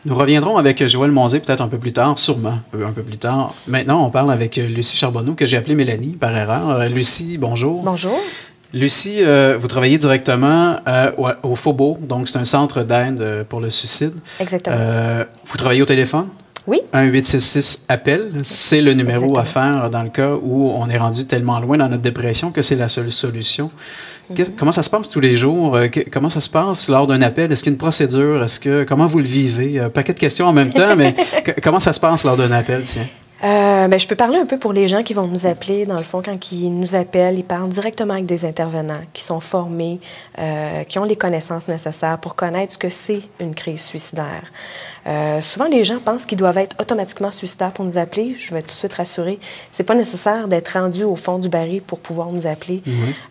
Nous reviendrons avec Joël Monzé peut-être un peu plus tard, sûrement un peu plus tard. Maintenant, on parle avec Lucie Charbonneau, que j'ai appelée Mélanie par erreur. Lucie, bonjour. Bonjour. Lucie, vous travaillez directement au FOBO, donc c'est un centre d'aide pour le suicide. Exactement. Vous travaillez au téléphone? Oui. 1-866-APPEL, c'est le numéro Exactement. À faire dans le cas où on est rendu tellement loin dans notre dépression que c'est la seule solution. Comment ça se passe tous les jours? Comment ça se passe lors d'un appel? Est-ce qu'il y a une procédure? Comment vous le vivez? Un paquet de questions en même temps, mais comment ça se passe lors d'un appel, tiens? Ben, je peux parler un peu pour les gens qui vont nous appeler. Dans le fond, quand ils nous appellent, ils parlent directement avec des intervenants qui sont formés, qui ont les connaissances nécessaires pour connaître ce que c'est une crise suicidaire. Souvent, les gens pensent qu'ils doivent être automatiquement suicidaires pour nous appeler. Je vais tout de suite rassurer. C'est pas nécessaire d'être rendu au fond du baril pour pouvoir nous appeler.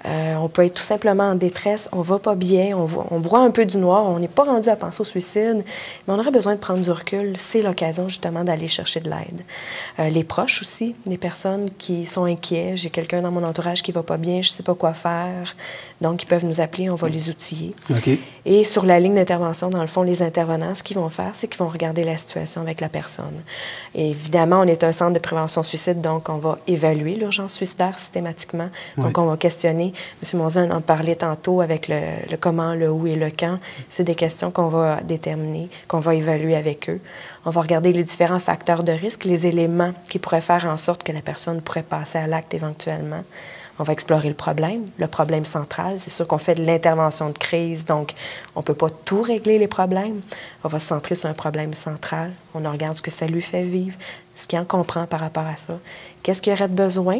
On peut être tout simplement en détresse, on va pas bien, on broie un peu du noir, on n'est pas rendu à penser au suicide, mais on aurait besoin de prendre du recul. C'est l'occasion justement d'aller chercher de l'aide. Les proches aussi, des personnes qui sont inquiets. J'ai quelqu'un dans mon entourage qui va pas bien, je sais pas quoi faire. Donc, ils peuvent nous appeler, on va les outiller. Okay. Et sur la ligne d'intervention, dans le fond, les intervenants, ce qu'ils vont faire, c'est qu'ils vont regarder la situation avec la personne. Et évidemment, on est un centre de prévention suicide, donc on va évaluer l'urgence suicidaire systématiquement. Donc, on va questionner. M. Monzon en parlait tantôt avec le comment, le où et le quand. C'est des questions qu'on va déterminer, qu'on va évaluer avec eux. On va regarder les différents facteurs de risque, les éléments qui pourraient faire en sorte que la personne pourrait passer à l'acte éventuellement. On va explorer le problème central. C'est sûr qu'on fait de l'intervention de crise, donc on ne peut pas tout régler les problèmes. On va se centrer sur un problème central. On regarde ce que ça lui fait vivre, ce qu'il en comprend par rapport à ça. Qu'est-ce qu'il aurait de besoin?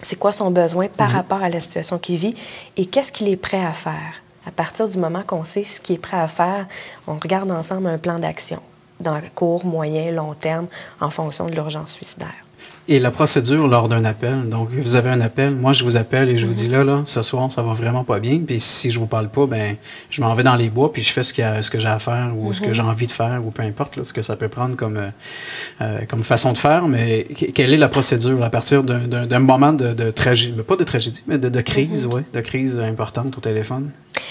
C'est quoi son besoin par rapport à la situation qu'il vit? Et qu'est-ce qu'il est prêt à faire? À partir du moment qu'on sait ce qu'il est prêt à faire, on regarde ensemble un plan d'action dans court, moyen, long terme, en fonction de l'urgence suicidaire. Et la procédure lors d'un appel, donc vous avez un appel, moi je vous appelle et je vous dis là, ce soir ça va vraiment pas bien, puis si je vous parle pas, ben je m'en vais dans les bois puis je fais ce que j'ai à faire ou ce que j'ai envie de faire ou peu importe là, ce que ça peut prendre comme façon de faire, mais quelle est la procédure à partir d'un moment de tragédie, pas de tragédie, mais de crise, de crise importante au téléphone?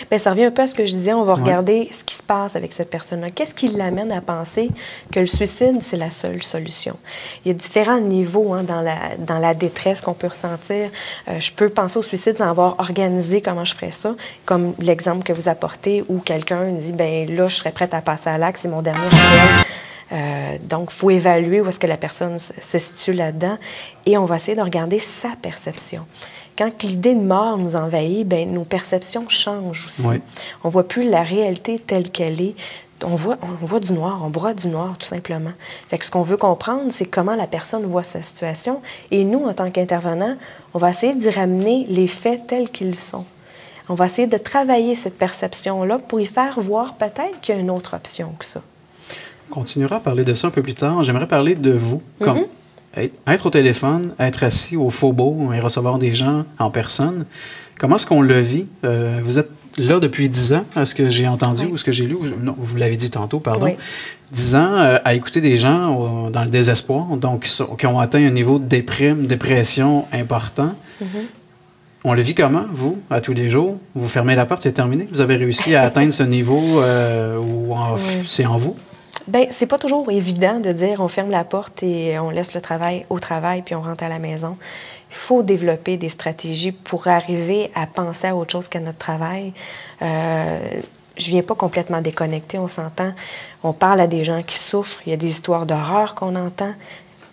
Bien, ça revient un peu à ce que je disais. On va regarder ce qui se passe avec cette personne-là. Qu'est-ce qui l'amène à penser que le suicide, c'est la seule solution? Il y a différents niveaux dans la détresse qu'on peut ressentir. Je peux penser au suicide sans avoir organisé comment je ferais ça, comme l'exemple que vous apportez où quelqu'un dit, bien là, je serais prête à passer à l'acte, c'est mon dernier appel. Donc, il faut évaluer où est-ce que la personne se situe là-dedans et on va essayer de regarder sa perception. Quand l'idée de mort nous envahit, bien, nos perceptions changent aussi. Oui. On ne voit plus la réalité telle qu'elle est. On voit du noir, on broie du noir, tout simplement. Fait que ce qu'on veut comprendre, c'est comment la personne voit sa situation. Et nous, en tant qu'intervenants, on va essayer de ramener les faits tels qu'ils sont. On va essayer de travailler cette perception-là pour y faire voir peut-être qu'il y a une autre option que ça. On continuera à parler de ça un peu plus tard. J'aimerais parler de vous, comme être au téléphone, être assis au FOBO et recevoir des gens en personne. Comment est-ce qu'on le vit? Vous êtes là depuis 10 ans, à ce que j'ai entendu ou ce que j'ai lu. Non, vous l'avez dit tantôt, pardon. Oui. 10 ans à écouter des gens dans le désespoir, donc qui ont atteint un niveau de dépression important. On le vit comment, vous, à tous les jours? Vous fermez la porte, c'est terminé? Vous avez réussi à atteindre ce niveau où c'est en vous? Bien, c'est pas toujours évident de dire on ferme la porte et on laisse le travail au travail puis on rentre à la maison. Il faut développer des stratégies pour arriver à penser à autre chose qu'à notre travail. Je viens pas complètement déconnectée, on s'entend. On parle à des gens qui souffrent, il y a des histoires d'horreur qu'on entend.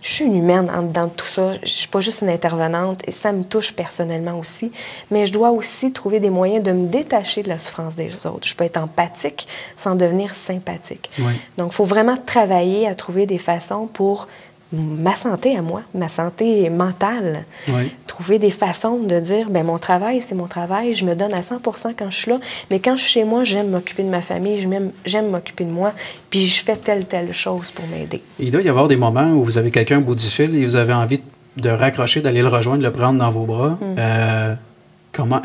Je suis une humaine en dedans de tout ça. Je ne suis pas juste une intervenante et ça me touche personnellement aussi. Mais je dois aussi trouver des moyens de me détacher de la souffrance des autres. Je peux être empathique sans devenir sympathique. Oui. Donc, il faut vraiment travailler à trouver des façons pour ma santé à moi, ma santé mentale. Oui. Trouver des façons de dire, bien, mon travail, c'est mon travail, je me donne à 100% quand je suis là, mais quand je suis chez moi, j'aime m'occuper de ma famille, j'aime m'occuper de moi, puis je fais telle chose pour m'aider. Il doit y avoir des moments où vous avez quelqu'un au bout du fil et vous avez envie de raccrocher, d'aller le rejoindre, de le prendre dans vos bras.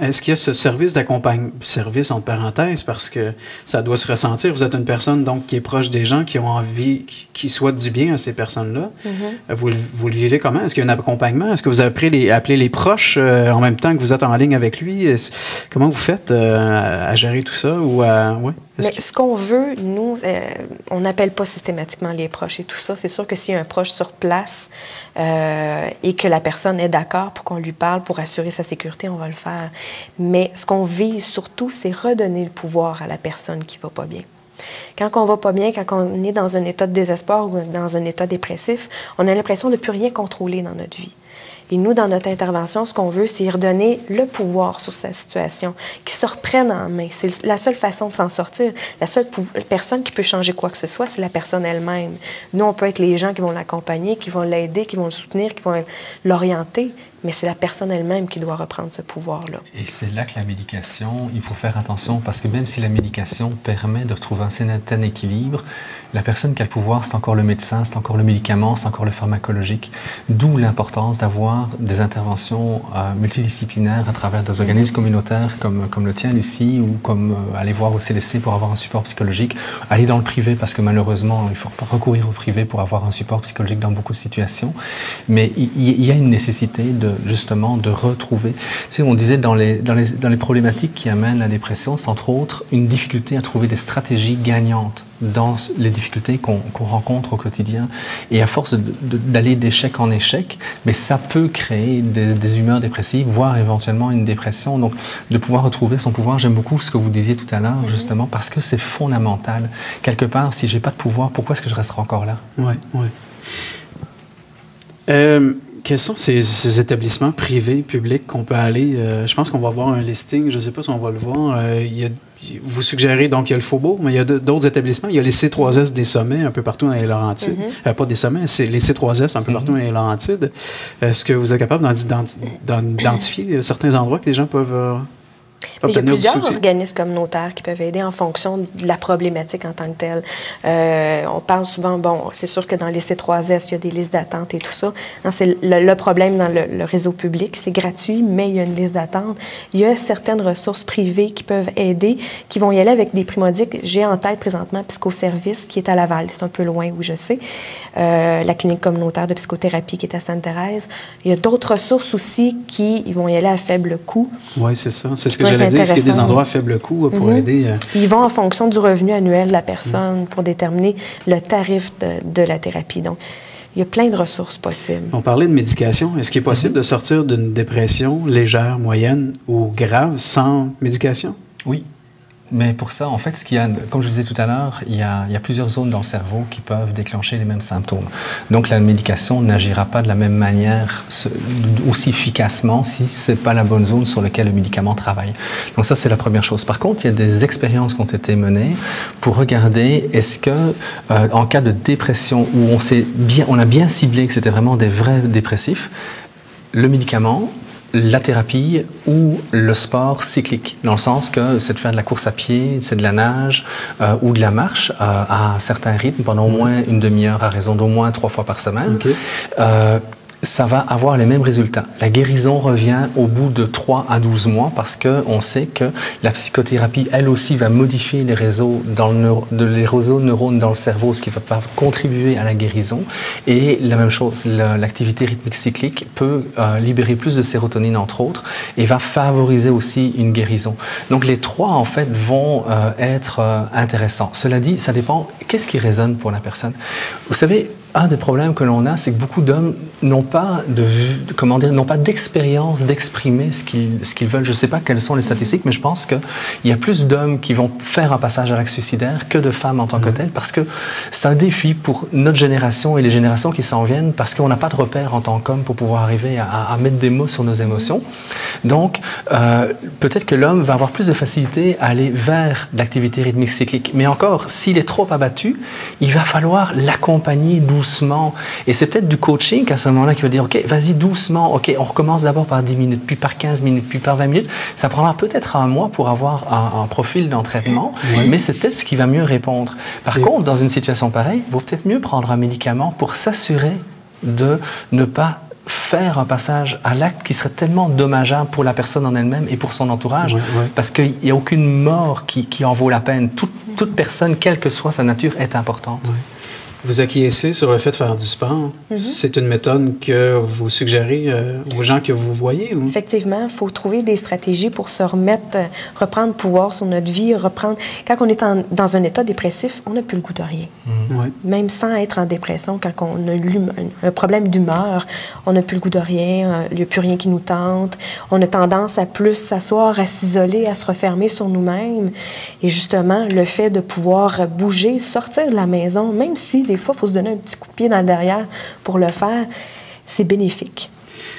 Est-ce qu'il y a ce service d'accompagnement, service entre parenthèses, parce que ça doit se ressentir. Vous êtes une personne donc qui est proche des gens, qui ont envie, qui souhaitent du bien à ces personnes-là. Vous le vivez comment? Est-ce qu'il y a un accompagnement? Est-ce que vous avez appelé les proches en même temps que vous êtes en ligne avec lui? Comment vous faites à gérer tout ça? Mais ce qu'on veut, nous, on n'appelle pas systématiquement les proches et tout ça. C'est sûr que s'il y a un proche sur place et que la personne est d'accord pour qu'on lui parle, pour assurer sa sécurité, on va le faire. Mais ce qu'on vise surtout, c'est redonner le pouvoir à la personne qui ne va pas bien. Quand on va pas bien, quand on est dans un état de désespoir ou dans un état dépressif, on a l'impression de ne plus rien contrôler dans notre vie. Et nous, dans notre intervention, ce qu'on veut, c'est redonner le pouvoir sur sa situation, qu'il se reprenne en main. C'est la seule façon de s'en sortir. La seule personne qui peut changer quoi que ce soit, c'est la personne elle-même. Nous, on peut être les gens qui vont l'accompagner, qui vont l'aider, qui vont le soutenir, qui vont l'orienter, mais c'est la personne elle-même qui doit reprendre ce pouvoir-là. Et c'est là que la médication, il faut faire attention, parce que même si la médication permet de retrouver un certain équilibre, la personne qui a le pouvoir, c'est encore le médecin, c'est encore le médicament, c'est encore le pharmacologique. D'où l'importance d'avoir des interventions multidisciplinaires à travers des organismes communautaires comme le tien, Lucie, ou comme aller voir au CLSC pour avoir un support psychologique, aller dans le privé, parce que malheureusement, il faut pas recourir au privé pour avoir un support psychologique dans beaucoup de situations. Mais il y a une nécessité justement de retrouver. Tu sais, on disait dans les problématiques qui amènent la dépression, c'est entre autres une difficulté à trouver des stratégies gagnantes dans les difficultés qu'on rencontre au quotidien. Et à force d'aller d'échec en échec, mais ça peut créer des humeurs dépressives, voire éventuellement une dépression. Donc, de pouvoir retrouver son pouvoir, j'aime beaucoup ce que vous disiez tout à l'heure, justement, parce que c'est fondamental. Quelque part, si j'ai pas de pouvoir, pourquoi est-ce que je resterai encore là? Oui, oui. Quels sont ces établissements privés, publics qu'on peut aller? Je pense qu'on va avoir un listing, je ne sais pas si on va le voir. Vous suggérez, donc, il y a le Faubourg, mais il y a d'autres établissements. Il y a les C3S des Sommets un peu partout dans les Laurentides. Pas des Sommets, c'est les C3S un peu partout dans les Laurentides. Est-ce que vous êtes capable d'identifier certains endroits que les gens peuvent il y a plusieurs organismes communautaires qui peuvent aider en fonction de la problématique en tant que telle. On parle souvent, c'est sûr que dans les C3S, il y a des listes d'attente et tout ça. C'est le problème dans le réseau public, c'est gratuit, mais il y a une liste d'attente. Il y a certaines ressources privées qui peuvent aider, qui vont y aller avec des primodiques. J'ai en tête présentement Psychoservice, qui est à Laval. C'est un peu loin, oui, je sais. La clinique communautaire de psychothérapie qui est à Sainte-Thérèse. Il y a d'autres ressources aussi qui vont y aller à faible coût. Oui, c'est ça. C'est ce que j'allais dire. Est-ce qu'il y a des endroits à faible coût pour aider? Ils vont en fonction du revenu annuel de la personne pour déterminer le tarif de la thérapie. Donc, il y a plein de ressources possibles. On parlait de médication. Est-ce qu'il est possible de sortir d'une dépression légère, moyenne ou grave sans médication? Oui. Mais pour ça, en fait, ce qu'il y a, comme je disais tout à l'heure, il y a plusieurs zones dans le cerveau qui peuvent déclencher les mêmes symptômes. Donc, la médication n'agira pas de la même manière, aussi efficacement, si ce n'est pas la bonne zone sur laquelle le médicament travaille. Donc, ça, c'est la première chose. Par contre, il y a des expériences qui ont été menées pour regarder est-ce que, en cas de dépression où on a bien ciblé que c'était vraiment des vrais dépressifs, le médicament, la thérapie ou le sport cyclique, dans le sens que c'est de faire de la course à pied, c'est de la nage ou de la marche à un certain rythme pendant au moins une demi-heure à raison d'au moins 3 fois par semaine. Okay. Ça va avoir les mêmes résultats. La guérison revient au bout de 3 à 12 mois parce qu'on sait que la psychothérapie, elle aussi, va modifier les réseaux neurones dans le cerveau, ce qui va contribuer à la guérison. Et la même chose, l'activité rythmique cyclique peut libérer plus de sérotonine, entre autres, et va favoriser aussi une guérison. Donc les trois, en fait, vont être intéressants. Cela dit, ça dépend, qu'est-ce qui résonne pour la personne? Vous savez, un des problèmes que l'on a, c'est que beaucoup d'hommes n'ont pas d'expérience d'exprimer ce qu'ils veulent. Je ne sais pas quelles sont les statistiques, mais je pense qu'il y a plus d'hommes qui vont faire un passage à l'acte suicidaire que de femmes en tant que telles, parce que c'est un défi pour notre génération et les générations qui s'en viennent, parce qu'on n'a pas de repères en tant qu'homme pour pouvoir arriver à mettre des mots sur nos émotions. Donc, peut-être que l'homme va avoir plus de facilité à aller vers l'activité rythmique cyclique. Mais encore, s'il est trop abattu, il va falloir l'accompagner doucement. Et c'est peut-être du coaching à ce moment-là qui va dire, OK, vas-y doucement, OK, on recommence d'abord par 10 minutes, puis par 15 minutes, puis par 20 minutes. Ça prendra peut-être un mois pour avoir un profil d'entraînement, mais c'est peut-être ce qui va mieux répondre. Par contre, dans une situation pareille, il vaut peut-être mieux prendre un médicament pour s'assurer de ne pas faire un passage à l'acte qui serait tellement dommageable pour la personne en elle-même et pour son entourage, parce qu'il n'y a aucune mort qui en vaut la peine. Toute personne, quelle que soit sa nature, est importante. vous acquiescez sur le fait de faire du sport. C'est une méthode que vous suggérez aux gens que vous voyez? Ou? Effectivement, il faut trouver des stratégies pour se remettre, reprendre pouvoir sur notre vie, reprendre... Quand on est dans un état dépressif, on n'a plus le goût de rien. Ouais. Même sans être en dépression, quand on a un problème d'humeur, on n'a plus le goût de rien, il n'y a plus rien qui nous tente. On a tendance à plus s'asseoir, à s'isoler, à se refermer sur nous-mêmes. Et justement, le fait de pouvoir bouger, sortir de la maison, même si des fois, il faut se donner un petit coup de pied dans le derrière pour le faire, c'est bénéfique.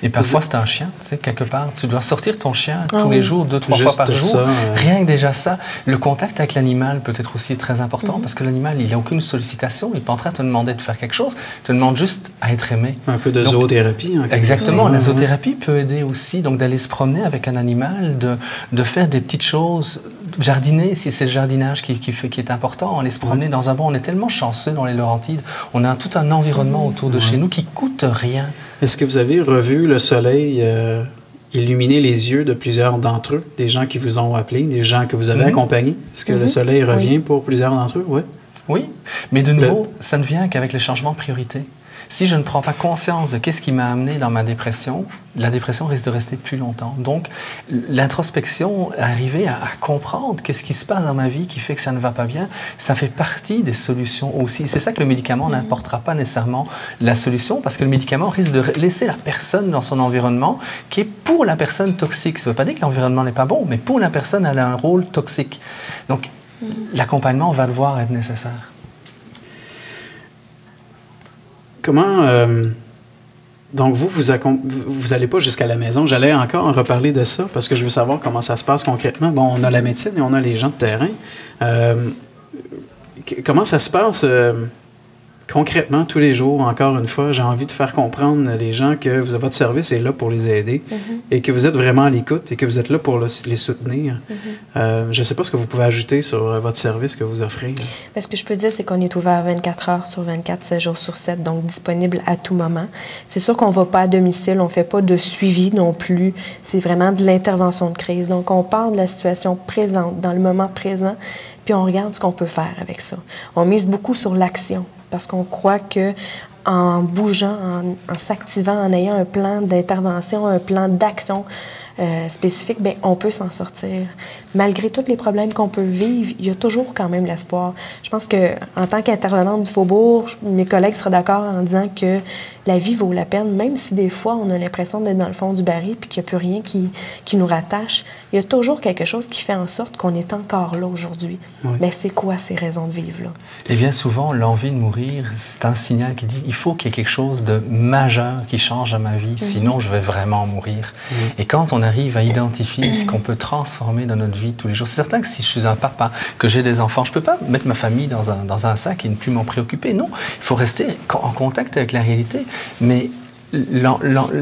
Et parfois, c'est un chien, tu sais, quelque part. Tu dois sortir ton chien tous les jours, 2-3 Juste fois par jour. ça, Rien que déjà ça. Le contact avec l'animal peut être aussi très important parce que l'animal, il n'a aucune sollicitation. Il n'est pas en train de te demander de faire quelque chose. Il te demande juste à être aimé. Un peu de zoothérapie. Exactement. La zoothérapie peut aider aussi. Donc, d'aller se promener avec un animal, de faire des petites choses, jardiner, si c'est le jardinage qui est important. Aller se promener dans un bois. On est tellement chanceux dans les Laurentides. On a tout un environnement autour de chez nous qui coûte rien. Est-ce que vous avez revu le soleil illuminer les yeux de plusieurs d'entre eux, des gens qui vous ont appelé, des gens que vous avez accompagnés? Est-ce que le soleil revient pour plusieurs d'entre eux? Oui. Oui, mais de nouveau, ça ne vient qu'avec les changements de priorité. Si je ne prends pas conscience de qu'est-ce qui m'a amené dans ma dépression, la dépression risque de rester plus longtemps. Donc, l'introspection, arriver à comprendre qu'est-ce qui se passe dans ma vie qui fait que ça ne va pas bien, ça fait partie des solutions aussi. C'est ça que le médicament n'apportera pas nécessairement la solution, parce que le médicament risque de laisser la personne dans son environnement qui est pour la personne toxique. Ça ne veut pas dire que l'environnement n'est pas bon, mais pour la personne, elle a un rôle toxique. Donc, l'accompagnement va devoir être nécessaire. Comment... donc, vous n'allez pas jusqu'à la maison. J'allais encore en reparler de ça parce que je veux savoir comment ça se passe concrètement. Bon, on a la médecine et on a les gens de terrain. Comment ça se passe concrètement tous les jours? Encore une fois, j'ai envie de faire comprendre les gens que votre service est là pour les aider et que vous êtes vraiment à l'écoute et que vous êtes là pour les soutenir. Je ne sais pas ce que vous pouvez ajouter sur votre service que vous offrez. Bien, ce que je peux dire, c'est qu'on est ouvert 24 heures sur 24, 7 jours sur 7, donc disponible à tout moment. C'est sûr qu'on ne va pas à domicile, on ne fait pas de suivi non plus. C'est vraiment de l'intervention de crise. Donc, on part de la situation présente, dans le moment présent, puis on regarde ce qu'on peut faire avec ça. On mise beaucoup sur l'action, parce qu'on croit que en bougeant, en s'activant, en ayant un plan d'intervention, un plan d'action spécifique, bien, on peut s'en sortir. Malgré tous les problèmes qu'on peut vivre, il y a toujours quand même l'espoir. Je pense qu'en tant qu'intervenante du Faubourg, mes collègues seraient d'accord en disant que la vie vaut la peine, même si des fois on a l'impression d'être dans le fond du baril puis qu'il n'y a plus rien qui nous rattache. Il y a toujours quelque chose qui fait en sorte qu'on est encore là aujourd'hui. Oui. Mais c'est quoi ces raisons de vivre là? Et bien souvent, l'envie de mourir, c'est un signal qui dit il faut qu'il y ait quelque chose de majeur qui change à ma vie, sinon je vais vraiment mourir. Et quand on arrive à identifier ce qu'on peut transformer dans notre vie tous les jours, c'est certain que si je suis un papa, que j'ai des enfants, je ne peux pas mettre ma famille dans un sac et ne plus m'en préoccuper. Non, il faut rester en contact avec la réalité. Mais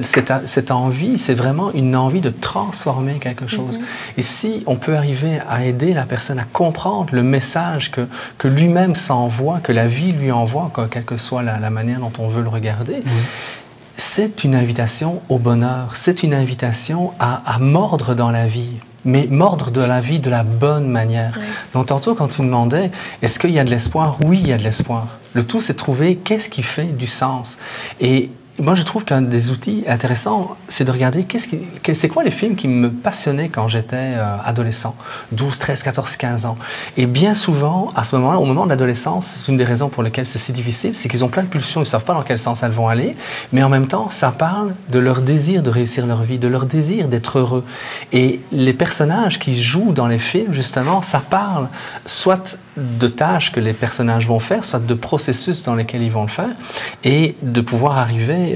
cette envie, c'est vraiment une envie de transformer quelque chose. Et si on peut arriver à aider la personne à comprendre le message que lui-même s'envoie, que la vie lui envoie, quelle que soit la manière dont on veut le regarder, c'est une invitation au bonheur, c'est une invitation à mordre dans la vie. Mais mordre de la vie de la bonne manière. Oui. Donc, tantôt, quand tu demandais, est-ce qu'il y a de l'espoir? Oui, il y a de l'espoir. Le tout, c'est de trouver qu'est-ce qui fait du sens. Et moi, je trouve qu'un des outils intéressants, c'est de regarder c'est quoi les films qui me passionnaient quand j'étais adolescent, 12, 13, 14, 15 ans. Et bien souvent, à ce moment-là, au moment de l'adolescence, c'est une des raisons pour lesquelles c'est si difficile, c'est qu'ils ont plein de pulsions, ils ne savent pas dans quel sens elles vont aller, mais en même temps, ça parle de leur désir de réussir leur vie, de leur désir d'être heureux. Et les personnages qui jouent dans les films, justement, ça parle soit de tâches que les personnages vont faire, soit de processus dans lesquels ils vont le faire, et de pouvoir arriver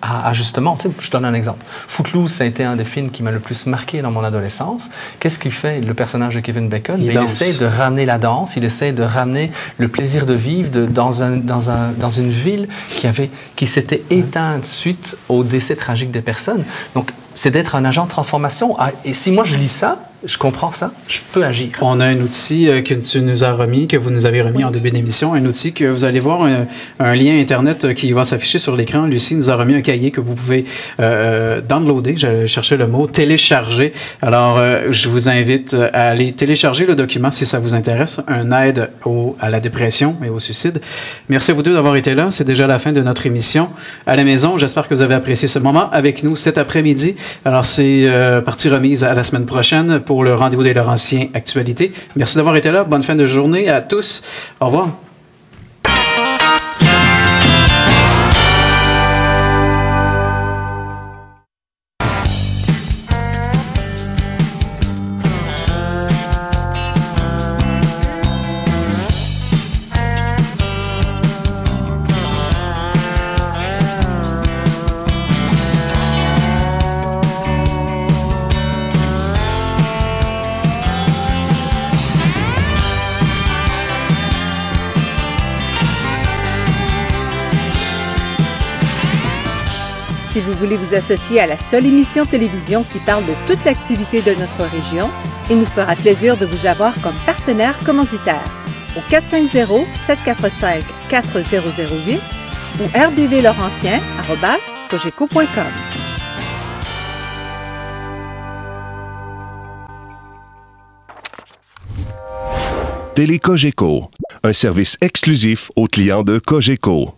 à justement, tu sais, je donne un exemple. Footloose, ça a été un des films qui m'a le plus marqué dans mon adolescence. Qu'est-ce qu'il fait, le personnage de Kevin Bacon? Il essaie de ramener la danse, il essaie de ramener le plaisir de vivre dans une ville qui s'était éteinte suite au décès tragique des personnes. Donc, c'est d'être un agent de transformation. Et si moi je lis ça, je comprends ça, je peux agir. On a un outil que tu nous as remis, que vous nous avez remis en début d'émission, un outil que vous allez voir, un lien Internet qui va s'afficher sur l'écran. Lucie nous a remis un cahier que vous pouvez downloader, je cherchais le mot, télécharger. Alors, je vous invite à aller télécharger le document si ça vous intéresse, un aide à la dépression et au suicide. Merci à vous deux d'avoir été là. C'est déjà la fin de notre émission. À la maison, j'espère que vous avez apprécié ce moment avec nous cet après-midi. Alors, c'est partie remise à la semaine prochaine pour le Rendez-vous des Laurentiens Actualité. Merci d'avoir été là. Bonne fin de journée à tous. Au revoir. Si vous voulez vous associer à la seule émission télévision qui parle de toute l'activité de notre région, il nous fera plaisir de vous avoir comme partenaire commanditaire au 450-745-4008 ou rdvlaurentien@cogeco.com. Télé Cogeco, un service exclusif aux clients de Cogeco.